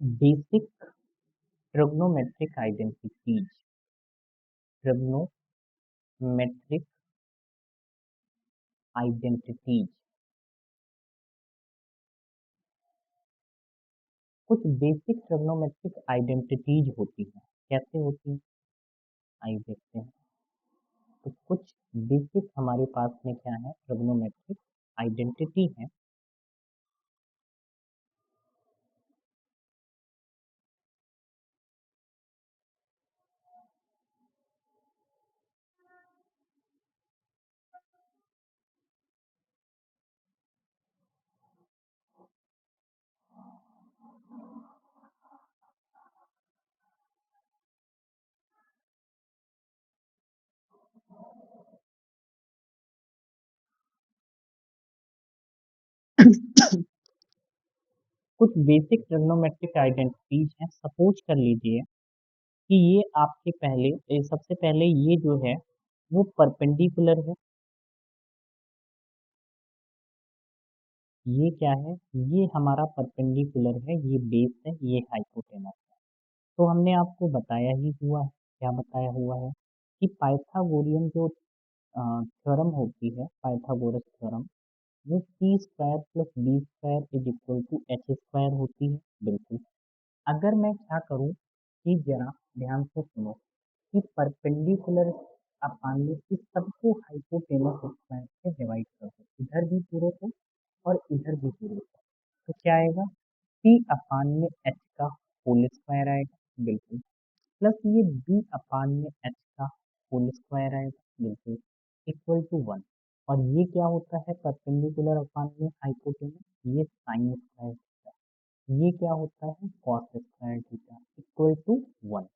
Basic trigonometric identities trigonometric identities कुछ basic trigonometric identities होती हैं। कैसे होती हैं आइए देखते हैं। तो कुछ बेसिक हमारे पास में क्या है, ट्रिग्नोमेट्रिक आइडेंटिटी है। कुछ बेसिक ट्रिग्नोमेट्रिक आइडेंटिटीज हैं। सपोज कर लीजिए कि ये आपके सबसे पहले ये जो है वो परपेंडिकुलर है। ये क्या है, ये हमारा परपेंडिकुलर है, ये बेस है, ये हाइपोटेनस है। तो हमने आपको बताया ही हुआ है, क्या बताया हुआ है कि पाइथागोरियन जो थ्योरम होती है, पाइथागोरस थ्योरम, वो C square plus B square is equal to H square होती है। बिल्कुल। अगर मैं क्या करूँ कि जरा ध्यान से सुनो कि परपेंडिकुलर अपान में इस सबको हाइपोटेनस स्क्वायर से डिवाइड कर दो, इधर भी पूरे को और इधर भी पूरे को। तो क्या आएगा, सी अपान में एच का होल स्क्वायर आएगा। बिल्कुल। प्लस ये बी अपान में एच का होल स्क्वायर आएगा। बिल्कुल। Equal to 1। और ये क्या होता है, परपेंडिकुलर अपान में हाइपोटेनस, ये साइन स्क्वायर थीटा, ये क्या होता है, cos square theta equal to 1।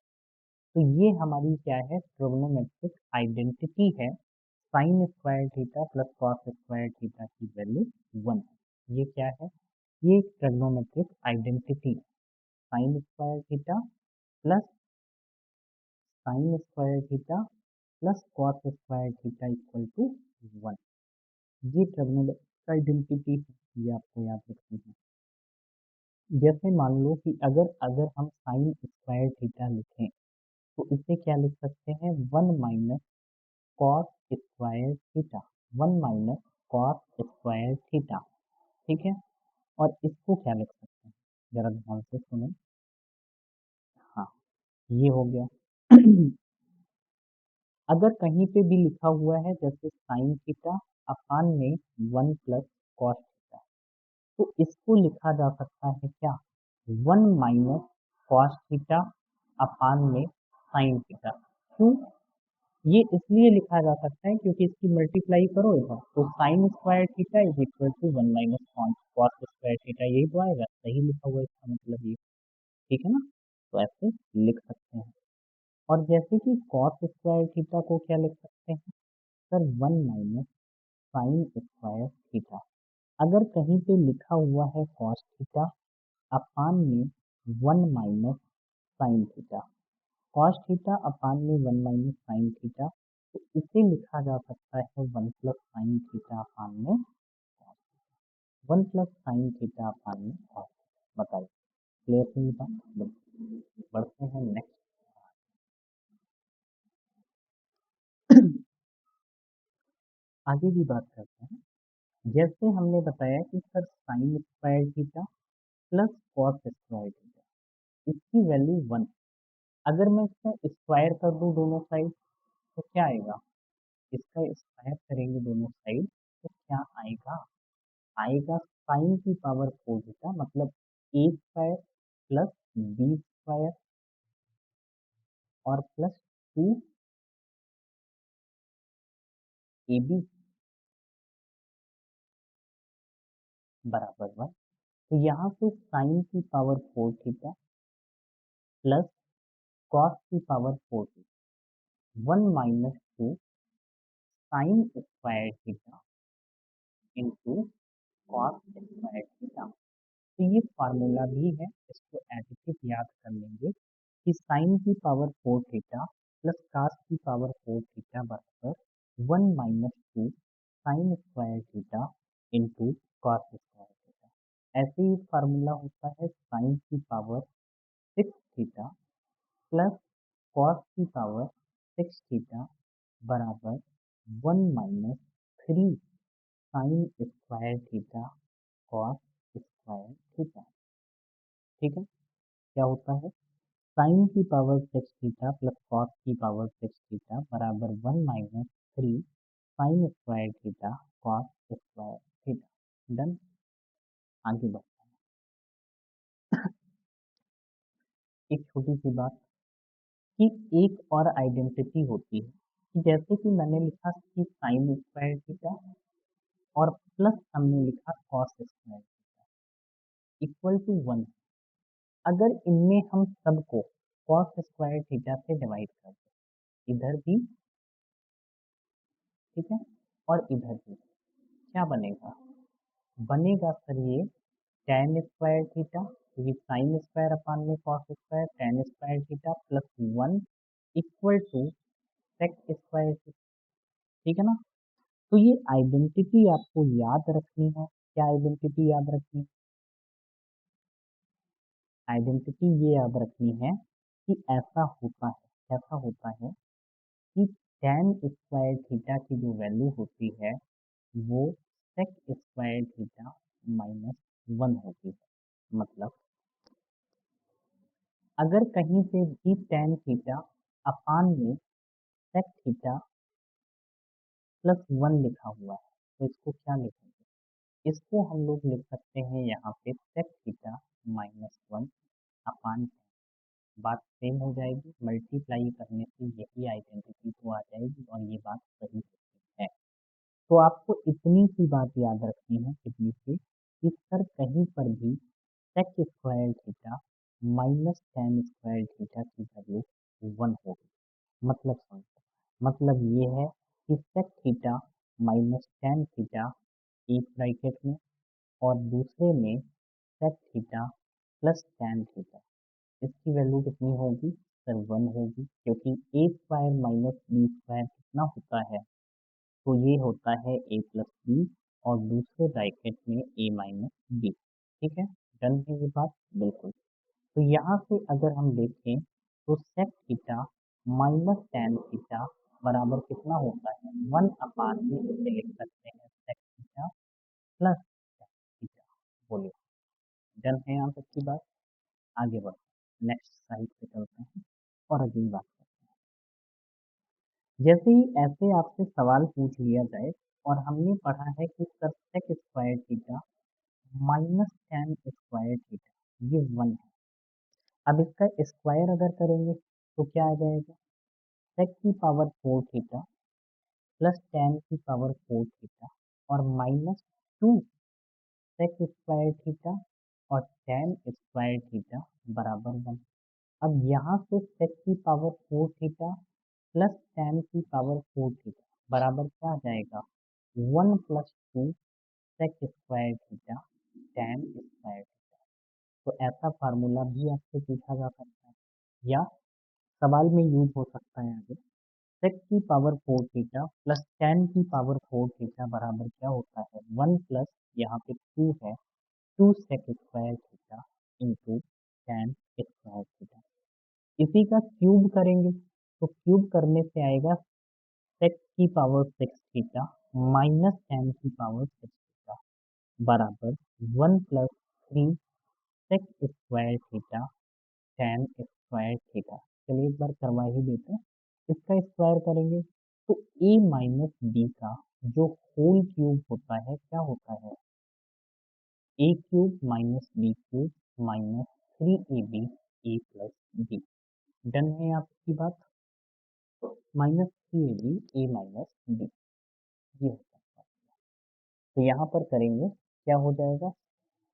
तो ये हमारी क्या है, ट्रिग्नोमेट्रिक आइडेंटिटी है। Sine square theta plus cos square theta की वैल्यू 1 है। ये क्या है, ये trigonometric identity, sine square theta plus sine square theta plus cos square theta equal to 1। ये ट्रिग्नोमेट्रिक आइडेंटिटी है, ये आपको याद रखनी है। जैसे मान लो कि अगर अगर हम साइन स्क्वायर थीटा लिखें तो इसे क्या लिख सकते हैं, 1 minus cos square theta, 1 minus cos square theta. ठीक है। और इसको क्या लिख सकते हैं, जरा ध्यान से सुनो। हाँ, ये हो गया। अगर कहीं पे भी लिखा हुआ है जैसे साइन थीटा अपान में 1 प्लस कॉस थीटा, तो इसको लिखा जा सकता है क्या, 1 माइनस कॉस थीटा अपान में साइन थीटा। क्यों, ये इसलिए लिखा जा सकता है क्योंकि इसकी मल्टीप्लाई करो इधर, तो sine square theta is equal to 1 minus cos square theta, यही तो आएगा, सही लिखा हुआ है इसका मतलब ये। ठीक है ना, तो ऐसे लिख सकते हैं। और जैसे कि कॉस स्क्वायर थीटा को क्या लिख सकते हैं sir, 1 minus sine square theta. अगर कहीं पे लिखा हुआ है कॉस थीटा अपान में 1 minus sine theta, cos theta upon में 1 माइनस साइन थीटा, तो इसे लिखा जा सकता है 1 प्लस साइन थीटा अपान में 1 प्लस साइन थीटा अपान में कॉस। बताइए, क्लियर हुई बात। बिल्कुल। बढ़ते हैं नेक्स्ट। आगे भी बात करते हैं। जैसे हमने बताया कि sir sign square theta plus cos square theta, इसकी वैल्यू 1। अगर मैं इसका स्क्वायर कर दूं दोनों साइड तो क्या आएगा, इसका स्क्वायर करेंगे दोनों साइड तो क्या आएगा, आएगा साइन की पावर 4 थीटा, मतलब ए स्क्वायर प्लस बी स्क्वायर और प्लस 2 ए बी बराबर 1। तो यहाँ से साइन की पावर 4 थीटा प्लस कॉस की power 4 theta, 1 minus 2 sign square theta into cos square theta. तो ये फार्मूला भी है, इसको एडिटिव याद कर लेंगे कि साइन की पावर 4 थीटा प्लस कास की पावर 4 थीटा बराबर 1 minus 2 sign square theta into cos square theta. ऐसे ही फार्मूला होता है साइन की पावर 6 थीटा प्लस कॉस की पावर 6 थीटा बराबर 1 minus 3 sign square theta cos square theta. ठीक है, क्या होता है साइन की पावर 6 थीटा प्लस कॉस की पावर 6 थीटा बराबर 1 minus 3 sign square theta cos square theta. Done. आगे बढ़ते हैं। एक छोटी सी बात कि एक और आइडेंटिटी होती है कि जैसे कि मैंने लिखा कि साइन स्क्वायर थीटा और प्लस हमने लिखा कॉस स्क्वायर इक्वल टू 1। अगर इनमें हम सबको कॉस स्क्वायर थीटा से डिवाइड कर दें, इधर भी ठीक है और इधर भी, क्या बनेगा? बनेगा सर ये tan स्क्वायर थीटा, क्योंकि साइन स्क्वायर अपान में cos square, tan square theta plus 1 equal to sec square theta. ठीक है ना? तो ये आइडेंटिटी आपको याद रखनी है। क्या आइडेंटिटी याद रखनी है? आइडेंटिटी ये याद रखनी है कि ऐसा होता है कि tan स्क्वायर थीटा की जो वैल्यू होती है वो सेक स्क्वायर थीटा माइनस 1 होती है। मतलब अगर कहीं पे भी tan थीटा अपान में सेक थीटा प्लस 1 लिखा हुआ है तो इसको क्या लिखेंगे? इसको हम लोग लिख सकते हैं यहाँ पे सेक थीटा माइनस 1 अपान। बात सेम हो जाएगी, मल्टीप्लाई करने से यही आइडेंटिटी तो आ जाएगी और ये बात सही होती है। तो आपको इतनी सी बात याद रखनी है कितनी सी कि सर कहीं पर भी sec square theta minus tan square theta की वैल्यू 1 होगी। मतलब समझो, मतलब ये है कि sec theta minus tan theta एक ब्रैकेट में और दूसरे में sec theta plus tan theta, इसकी वैल्यू कितनी होगी सर? 1 होगी, क्योंकि A square minus B square कितना होता है? तो ये होता है ए प्लस बी और दूसरे ब्रैकेट में ए माइनस बी। ठीक है, डन है ये बात? बिल्कुल। तो यहाँ से अगर हम देखें तो sec theta minus tan theta बराबर कितना होता है? 1 अपान में इसे लिख सकते हैं sec theta plus tan theta. बोलिए, डन है यहाँ तक की बात? आगे बढ़ते हैं, नेक्स्ट साइड पे चलते हैं और अगली बात करते हैं। जैसे ही ऐसे आपसे सवाल पूछ लिया जाए और हमने पढ़ा है कि sir sec square theta minus tan square theta ये 1 है। अब इसका स्क्वायर अगर करेंगे तो क्या आ जाएगा? सेक की पावर 4 थीटा प्लस tan की पावर 4 थीटा और माइनस 2 सेक स्क्वायर थीटा और tan स्क्वायर थीटा बराबर 1। अब यहाँ से सेक की पावर 4 थीटा प्लस tan की पावर 4 थीटा बराबर क्या आ जाएगा? 1 plus 2 sec square theta tan square theta. तो ऐसा फार्मूला भी आपसे पूछा जा सकता है या सवाल में यूज हो सकता है आगे। सेक की पावर 4 थीटा प्लस tan की पावर 4 थीटा बराबर क्या होता है? 1 प्लस यहाँ पे 2 है, 2 sec square theta into tan square theta. इसी का क्यूब करेंगे तो क्यूब करने से आएगा सेक की पावर 6 थीटा माइनस tan की पावर 6 थीटा बराबर 1 plus 3 sec square theta tan square theta. चलिए एक बार करवा ही देते हैं। इसका स्क्वायर करेंगे तो a माइनस बी का जो होल क्यूब होता है क्या होता है? A cube minus B cube minus 3ab A plus B. Done है आपकी बात? माइनस 3ab ए माइनस बी ये होता है। तो यहाँ पर करेंगे क्या हो जाएगा?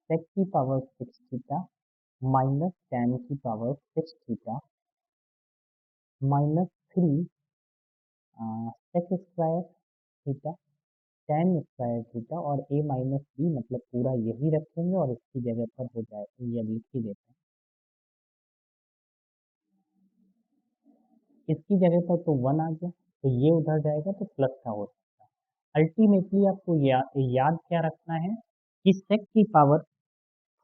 सेक की पावर 6 थीटा माइनस tan की power 6 theta minus 3 sec square theta tan square theta और a माइनस बी, मतलब पूरा यही रखेंगे और इसकी जगह पर हो जाएगा, ये अब लिख ही देते हैं। इसकी जगह पर तो 1 आ गया तो ये उधर जाएगा तो प्लस का हो सकता है। अल्टीमेटली आपको याद क्या रखना है कि सेक की पावर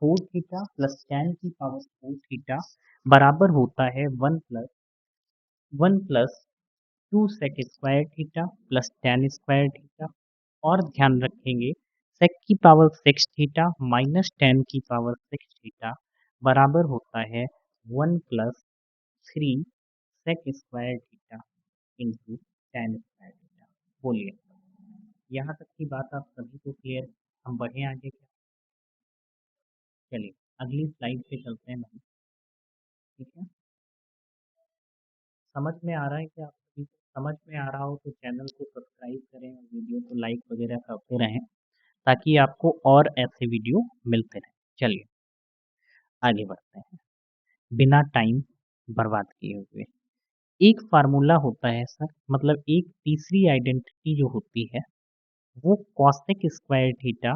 4 थीटा प्लस tan की पावर 4 थीटा बराबर होता है 1 plus 2 sec square theta plus tan square theta. और ध्यान रखेंगे sec की पावर 6 थीटा माइनस tan की पावर 6 थीटा बराबर होता है 1 plus 3 sec square theta into tan square theta. बोलिए, यहाँ तक की बात आप सभी को क्लियर है? हम बढ़े आगे क्या? चलिए अगली स्लाइड पे चलते हैं भाई। ठीक है, समझ में आ रहा है क्या आप सभी को? समझ में आ रहा हो तो चैनल को सब्सक्राइब करें और वीडियो को लाइक वगैरह करते रहें ताकि आपको और ऐसे वीडियो मिलते रहें। चलिए आगे बढ़ते हैं बिना टाइम बर्बाद किए हुए। एक फार्मूला होता है सर, मतलब एक तीसरी आइडेंटिटी जो होती है वो cosec square theta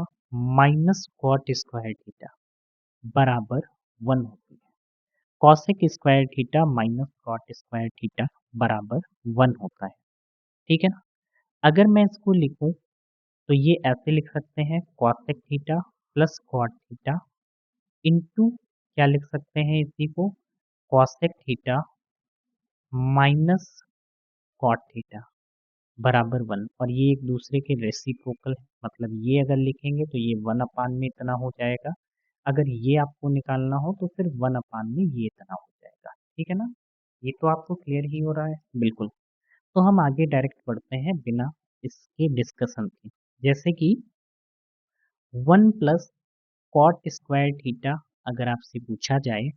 minus cot square theta बराबर 1 होती है। Cosec square theta minus cot square theta बराबर 1 होता है। ठीक है ना? अगर मैं इसको लिखूं तो ये ऐसे लिख सकते हैं cosec theta plus cot theta into क्या लिख सकते हैं इसी को cosec theta minus cot theta बराबर 1। और ये एक दूसरे के रेसिप्रोकल है, मतलब ये अगर लिखेंगे तो ये 1 अपान में इतना हो जाएगा। अगर ये आपको निकालना हो तो फिर 1 अपान में ये इतना हो जाएगा। ठीक है ना? ये तो आपको क्लियर ही हो रहा है बिल्कुल। तो हम आगे डायरेक्ट बढ़ते हैं बिना इसके डिस्कशन के। जैसे कि 1 प्लस कॉट स्क्वायर थीटा अगर आपसे पूछा जाए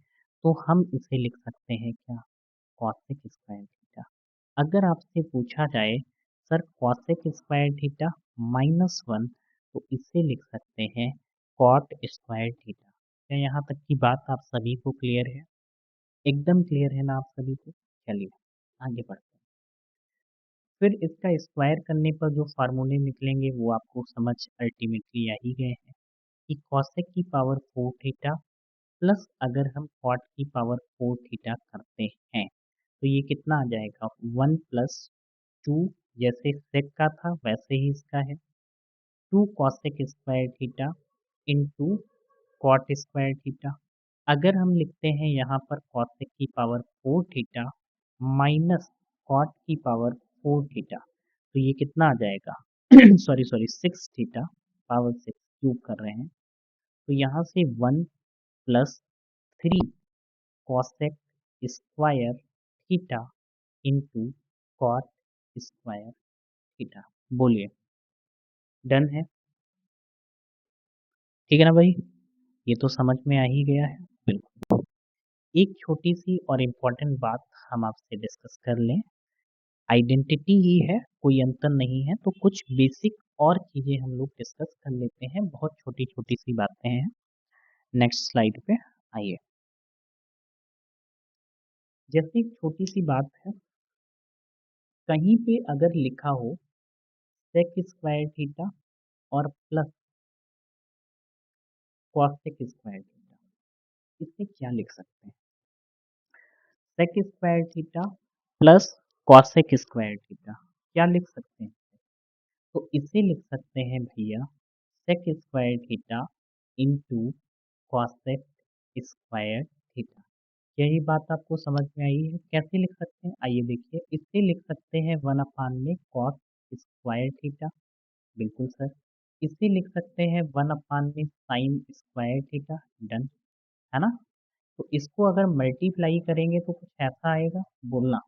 तो हम इसे लिख सकते हैं क्या, कॉसेक स्क्वायर थीटा। अगर आपसे पूछा जाए sir cosec square theta minus 1 तो इसे लिख सकते हैं कॉट स्क्वायर थीटा। क्या यहाँ तक की बात आप सभी को क्लियर है? एकदम क्लियर है ना आप सभी को? चलिए आगे बढ़ते हैं। फिर इसका स्क्वायर करने पर जो फार्मूले निकलेंगे वो आपको समझ अल्टीमेटली आ ही गए हैं कि कॉसेक की पावर 4 थीटा प्लस अगर हम कॉट की पावर 4 थीटा करते हैं तो ये कितना आ जाएगा 1 प्लस 2, जैसे सेक का था वैसे ही इसका है 2 cosec square theta into cot square theta. अगर हम लिखते हैं यहाँ पर कॉसेक की पावर 4 थीटा माइनस कॉट की पावर 4 थीटा तो ये कितना आ जाएगा sorry sorry 6 theta power 6 cube कर रहे हैं तो यहाँ से 1 plus 3 cosec square theta into cot square theta. बोलिए, डन है? ठीक है ना भाई? ये तो समझ में आ ही गया है बिल्कुल। एक छोटी सी और इम्पोर्टेंट बात हम आपसे डिस्कस कर लें। आइडेंटिटी ही है, कोई अंतर नहीं है, तो कुछ बेसिक और चीज़ें हम लोग डिस्कस कर लेते हैं। बहुत छोटी छोटी सी बातें हैं। नेक्स्ट स्लाइड पे आइए। जैसे एक छोटी सी बात है, कहीं पे अगर लिखा हो सेक स्क्वायर थीटा और प्लस कॉसेक स्क्वायर थीटा, इससे क्या लिख सकते हैं? Sec square theta plus cosec square theta क्या लिख सकते हैं? तो इसे लिख सकते हैं भैया sec square theta into cosec square theta. क्या ये बात आपको समझ में आई है? कैसे लिख सकते हैं आइए देखिए। इससे लिख सकते हैं 1 अपान में कॉस स्क्वायर थीटा, बिल्कुल सर। इसे लिख सकते हैं 1 अपान में साइन स्क्वायर थीटा, डन है ना? तो इसको अगर मल्टीप्लाई करेंगे तो कुछ ऐसा आएगा, बोलना।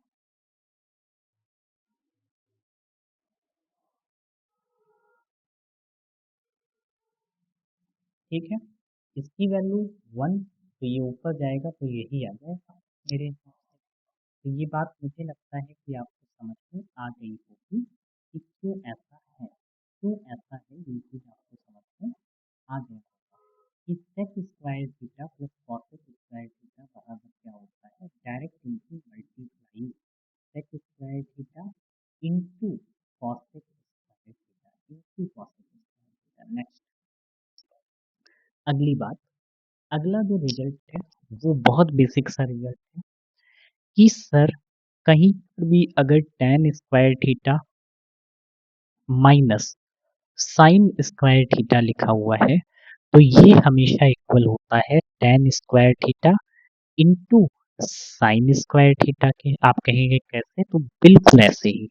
ठीक है, इसकी वैल्यू 1 तो ये ऊपर जाएगा तो यही आ जाएगा मेरे हिसाब से। तो ये बात मुझे लगता है कि आपको समझ में आ गई होगी कि क्यों ऐसा है। क्यों ऐसा है ये चीज़ आपको समझ में आ गया होगा कि sec square theta plus cosec square theta बराबर क्या होता है, direct into multiply sec square theta into cosec square theta into cosec square theta. Next अगली बात, अगला जो रिजल्ट है वो बहुत बेसिक सा रिजल्ट है कि सर कहीं पर भी अगर tan square theta minus sine square theta लिखा हुआ है तो ये हमेशा इक्वल होता है tan square theta into sine square theta के। आप कहेंगे कैसे? तो बिल्कुल ऐसे ही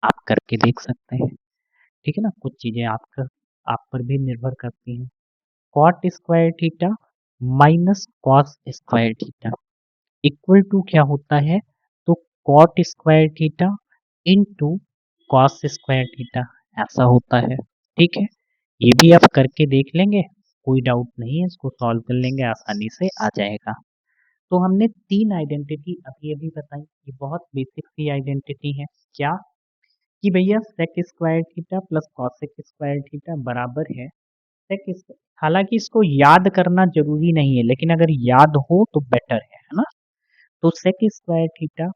आप करके देख सकते हैं। ठीक है ना? कुछ चीज़ें आप पर भी निर्भर करती हैं। Cot square theta minus cos square theta equal to क्या होता है? तो cot square theta into cos square theta ऐसा होता है। ठीक है? ये भी आप करके देख लेंगे, कोई डाउट नहीं है, इसको सॉल्व कर लेंगे, आसानी से आ जाएगा। तो हमने 3 आइडेंटिटी अभी-अभी बताई, ये बहुत बेसिक सी आइडेंटिटी है। क्या? कि भैया sec square theta plus cosec square theta बराबर है सेक स्क्वायर। हालाँकि इसको याद करना ज़रूरी नहीं है, लेकिन अगर याद हो तो बेटर है ना? तो sec square theta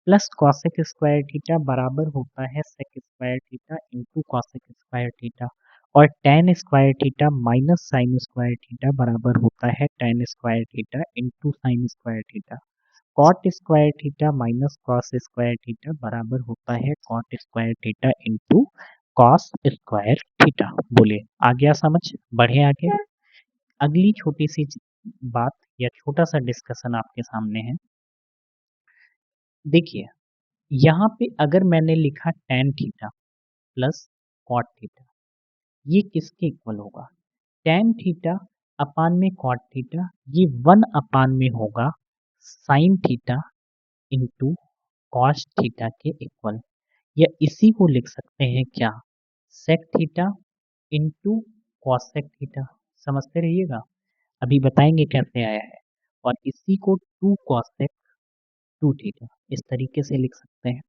plus cosec square theta बराबर होता है sec square theta into cosec square theta और tan square theta minus sine square theta बराबर होता है tan square theta into sine square theta. Cot square theta minus cos square theta बराबर होता है cot square theta into cos square theta. बोलिए आ गया समझ? बढ़े आगे। अगली छोटी सी बात या छोटा सा डिस्कशन आपके सामने है। देखिए यहाँ पे अगर मैंने लिखा tan theta plus cot theta ये किसके इक्वल होगा? tan थीटा अपान में कॉट थीटा ये 1 अपान में होगा sine theta into cos theta के इक्वल। या इसी को लिख सकते हैं क्या? Sec theta into cosec theta. समझते रहिएगा, अभी बताएंगे कैसे आया है। और इसी को 2 कॉसेक 2 थीटा इस तरीके से लिख सकते हैं।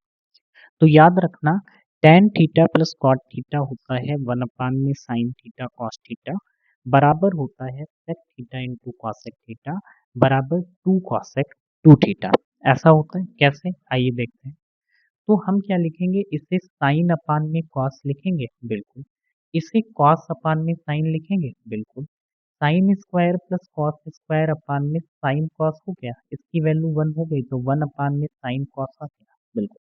तो याद रखना tan theta plus cot theta होता है 1 अपान में साइन थीटा कॉस थीटा बराबर होता है sec theta into cosec theta बराबर 2 कॉसेक 2 थीटा। ऐसा होता है कैसे? आइए देखते हैं। तो हम क्या लिखेंगे? इसे साइन अपान में कॉस लिखेंगे, बिल्कुल। इसे कॉस अपान में साइन लिखेंगे, बिल्कुल। Sine square plus cos square upon में साइन कॉस हो गया, इसकी वैल्यू 1 हो गई, तो 1 अपान में साइन कॉस आ गया, बिल्कुल।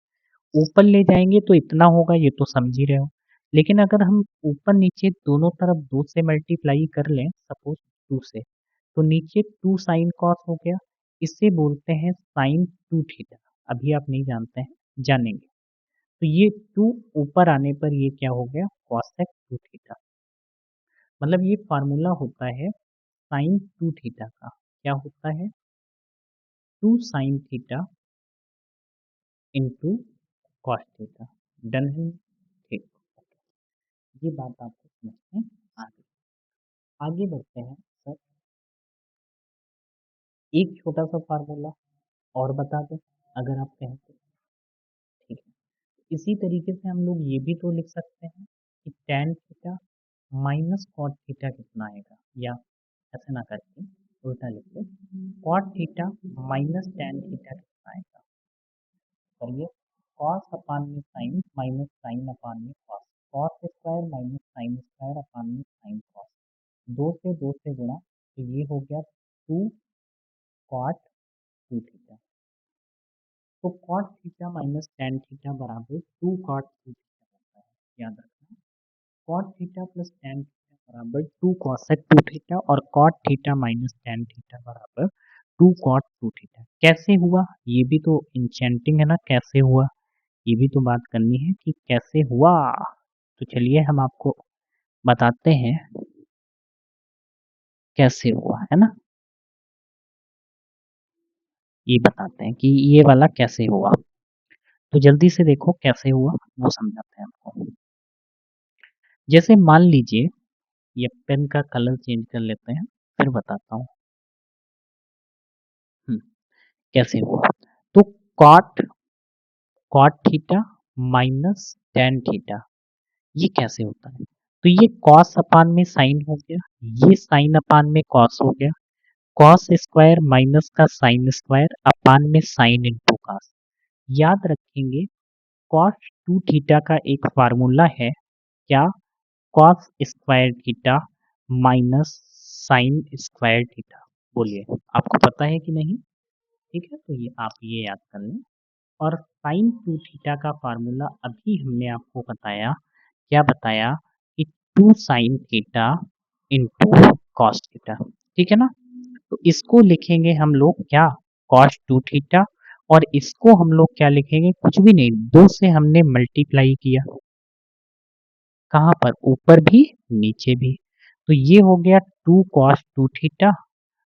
ऊपर ले जाएंगे तो इतना होगा, ये तो समझ ही रहे हो। लेकिन अगर हम ऊपर नीचे दोनों तरफ 2 से मल्टीप्लाई कर लें, सपोज 2 से, तो नीचे 2 साइन कॉस हो गया। इसे बोलते हैं साइन 2 थीटा। अभी आप नहीं जानते हैं, जानेंगे। तो ये 2 ऊपर आने पर ये क्या हो गया? Cosec 2 theta. मतलब ये फार्मूला होता है साइन 2 थीटा का। क्या होता है? 2 sign theta into cos theta. Done है? ठीक। ये बात आपको समझ में आ गई। आगे बढ़ते हैं सर। एक छोटा सा फार्मूला और बता दें अगर आप कहें तो। ठीक है। इसी तरीके से हम लोग ये भी तो लिख सकते हैं कि tan theta minus cot theta कितना आएगा, या ऐसे ना करके उल्टा लिखते cot theta minus tan theta कितना आएगा। करिए कॉस अपान में साइन माइनस साइन अपान में cos. Cos square minus sine square upon में साइन कॉस। 2 से गुणा तो ये हो गया 2 कॉट 2 थीटा। तो cot theta minus tan theta बराबर 2 कॉट 2 थीटा होता है, याद रखना। Cot theta plus tan theta बराबर 2 कॉसेक 2 थीटा और cot theta minus tan theta बराबर 2 कॉट 2 थीटा। कैसे हुआ? ये भी तो इंचेंटिंग है ना, कैसे हुआ ये भी तो बात करनी है कि कैसे हुआ। तो चलिए हम आपको बताते हैं कैसे हुआ, है ना? ये बताते हैं कि ये वाला कैसे हुआ। तो जल्दी से देखो कैसे हुआ, वो समझाते हैं आपको। जैसे मान लीजिए ये पेन का कलर चेंज कर लेते हैं, फिर बताता हूँ। कैसे हुआ? तो cot cot theta minus tan theta ये कैसे होता है? तो ये कॉस अपान में साइन हो गया, ये साइन अपान में कॉस हो गया। कॉस स्क्वायर माइनस का साइन स्क्वायर अपान में साइन इंटू कॉस। याद रखेंगे कॉस 2 थीटा का एक फार्मूला है क्या? Cos square theta minus sine square theta. बोलिए आपको पता है कि नहीं? ठीक है, तो ये आप ये याद कर लें। और साइन 2 थीटा का फार्मूला अभी हमने आपको बताया, क्या बताया? कि 2 sign theta into cos theta, ठीक है ना? तो इसको लिखेंगे हम लोग क्या, कॉस 2 थीटा, और इसको हम लोग क्या लिखेंगे, कुछ भी नहीं, 2 से हमने मल्टीप्लाई किया, कहाँ पर, ऊपर भी नीचे भी, तो ये हो गया 2 कॉस 2 थीटा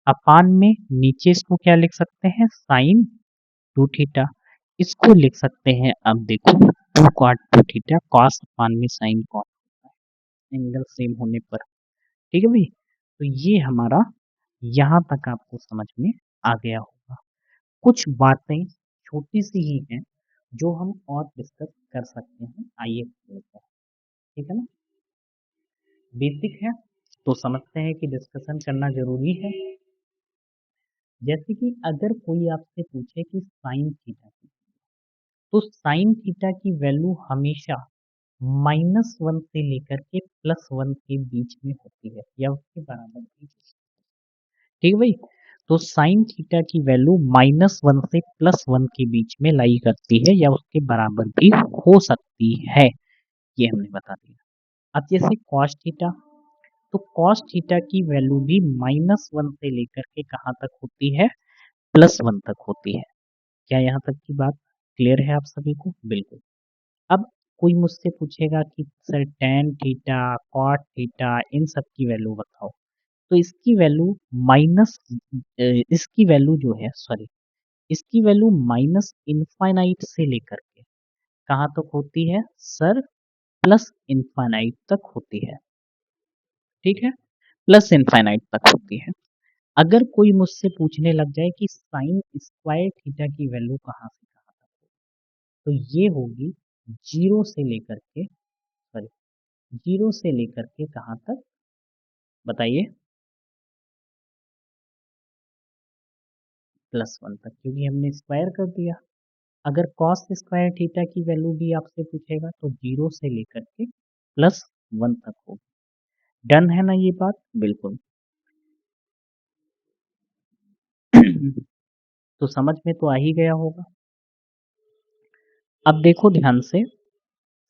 अपान में नीचे इसको क्या लिख सकते हैं, साइन 2 थीटा, इसको लिख सकते हैं, अब देखो 2 कॉट 2 थीटा कॉस अपान में साइन कॉस, एंगल सेम होने पर, ठीक है भाई? तो ये हमारा यहाँ तक आपको समझ में आ गया होगा। कुछ बातें छोटी सी ही हैं जो हम और डिस्कस कर सकते हैं, आइए लेते हैं, ठीक है ना? बेसिक है तो समझते हैं कि डिस्कशन करना जरूरी है। जैसे कि अगर कोई आपसे पूछे कि साइन थीटा की, तो साइन थीटा की वैल्यू हमेशा -1 से लेकर के +1 के बीच में होती है या उसके बराबर भी, ठीक है भाई? तो साइन थीटा की वैल्यू -1 से +1 के बीच में लाई करती है या उसके बराबर भी हो सकती है, ये हमने बता दिया। अब जैसे कॉस थीटा, तो कॉस थीटा की वैल्यू भी -1 से लेकर के कहाँ तक होती है, +1 तक होती है। क्या यहाँ तक की बात क्लियर है आप सभी को? बिल्कुल। अब कोई मुझसे पूछेगा कि sir tan theta, cot theta, इन सब की वैल्यू बताओ। तो इसकी वैल्यू माइनस इसकी वैल्यू जो है, सॉरी, इसकी वैल्यू माइनस इनफाइनाइट से लेकर के कहाँ तक होती है सर, प्लस इनफाइनाइट तक होती है, ठीक है? प्लस इनफाइनाइट तक होती है। अगर कोई मुझसे पूछने लग जाए कि साइन स्क्वायर थीटा की वैल्यू कहाँ से कहाँ तक, तो ये होगी जीरो से लेकर के, सॉरी, जीरो से लेकर के कहाँ तक बताइए, +1 तक, क्योंकि हमने स्क्वायर कर दिया। अगर कॉस स्क्वायर थीटा की वैल्यू भी आपसे पूछेगा तो जीरो से लेकर के +1 तक होगी। डन है ना ये बात? बिल्कुल। तो समझ में तो आ ही गया होगा। अब देखो ध्यान से,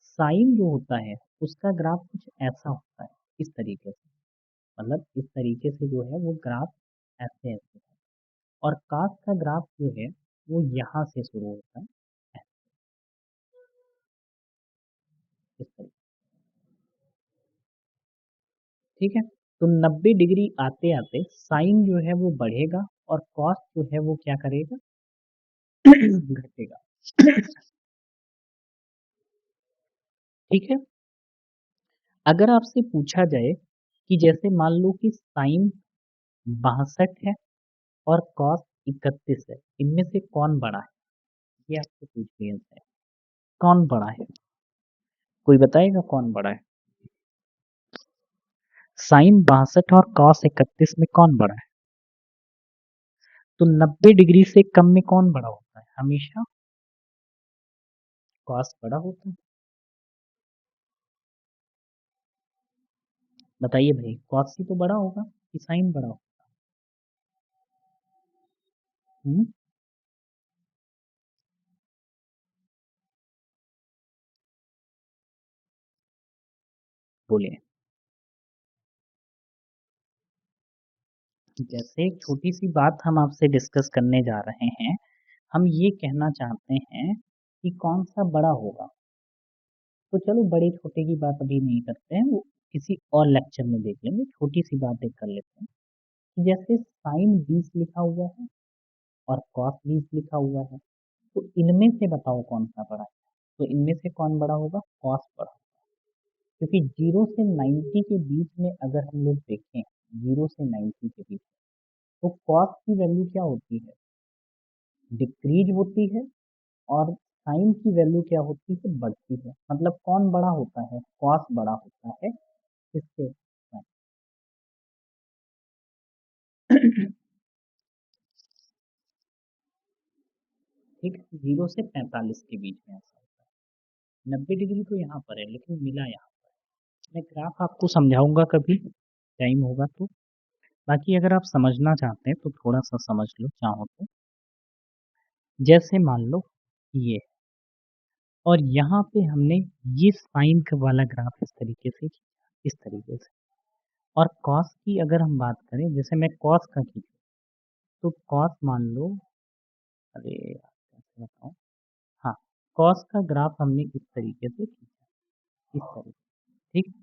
साइन जो होता है उसका ग्राफ कुछ ऐसा होता है, इस तरीके से, मतलब इस तरीके से जो है वो ग्राफ ऐसे ऐसे है, और कास का ग्राफ जो है वो यहाँ से शुरू होता है, इस तरीके, ठीक है? तो 90 डिग्री आते आते साइन जो है वो बढ़ेगा और कॉस जो है वो क्या करेगा, घटेगा, ठीक है? अगर आपसे पूछा जाए कि जैसे मान लो कि साइन 62 है और कॉस 31 है, इनमें से कौन बड़ा है, ये आपसे पूछ लिया जाए, कौन बड़ा है, कोई बताएगा कौन बड़ा है? साइन 62 और कॉस 31 में कौन बड़ा है? तो 90 डिग्री से कम में कौन बड़ा होता है, हमेशा कॉस बड़ा होता है। बताइए भाई, कॉस ही तो बड़ा होगा कि साइन बड़ा होगा? हम्म, बोलिए। जैसे एक छोटी सी बात हम आपसे डिस्कस करने जा रहे हैं, हम ये कहना चाहते हैं कि कौन सा बड़ा होगा, तो चलो बड़े छोटे की बात अभी नहीं करते हैं, वो किसी और लेक्चर में देख लेंगे, छोटी सी बात एक कर लेते हैं कि जैसे साइन 20 लिखा हुआ है और कॉस 20 लिखा हुआ है, तो इनमें से बताओ कौन सा बड़ा है? तो इनमें से कौन बड़ा होगा, कॉस बड़ा, क्योंकि 0 से 90 के बीच में अगर हम लोग देखें, 0 से 90 के बीच, तो कॉस की वैल्यू क्या होती है, डिक्रीज होती है, और साइन की वैल्यू क्या होती है, बढ़ती है। मतलब कौन बड़ा होता है, कॉस बड़ा होता है किससे, ठीक है, 0 से 45 के बीच में ऐसा होता है। 90 डिग्री तो यहाँ पर है लेकिन मिला यहाँ, मैं ग्राफ आपको समझाऊंगा कभी टाइम होगा तो। बाकी अगर आप समझना चाहते हैं तो थोड़ा सा समझ लो चाहो तो। जैसे मान लो ये, और यहाँ पे हमने ये साइन का वाला ग्राफ इस तरीके से, इस तरीके से, और कॉस की अगर हम बात करें, जैसे मैं कॉस का खींचूँ, तो कॉस मान लो, अरे यार कैसे बताऊँ? हाँ, कॉस का ग्राफ हमने इस तरीके से खींचा, इस तरीके, ठीक?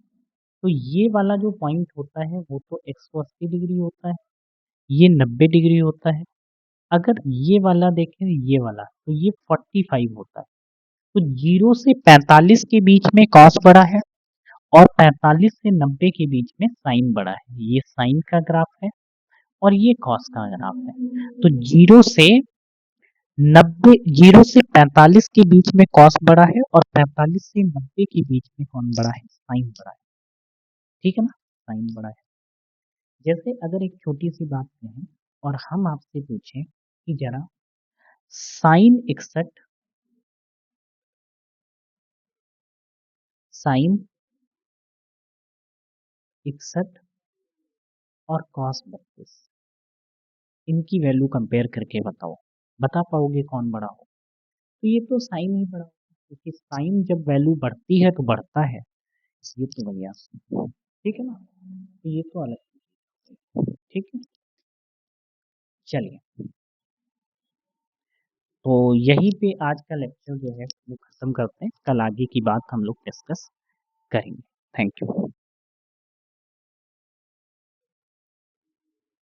तो ये वाला जो पॉइंट होता है वो तो 180 डिग्री होता है, ये 90 डिग्री होता है। अगर ये वाला देखें, ये वाला, तो ये 45 होता है। तो 0 से 45 के बीच में कॉस बड़ा है और 45 से 90 के बीच में साइन बड़ा है। ये साइन का ग्राफ है और ये कॉस का ग्राफ है। तो 0 से 45 के बीच में कॉस बड़ा है और 45 से 90 के बीच में कौन बड़ा है? साइन बड़ा है। ठीक है ना? साइन बड़ा है। जैसे अगर एक छोटी सी बात कहें और हम आपसे पूछें कि जरा साइन 61, साइन 61 और कॉस 32, इनकी वैल्यू कंपेयर करके बताओ, बता पाओगे कौन बड़ा हो? तो ये तो साइन ही बड़ा होगा, क्योंकि साइन जब वैल्यू बढ़ती है तो बढ़ता है। ये तो बढ़िया, ठीक है ना? तो ये तो अलग चीज़ है, ठीक है? चलिए, तो यहीं पे आज का लेक्चर जो है वो खत्म करते हैं। कल आगे की बात हम लोग डिस्कस करेंगे। Thank you.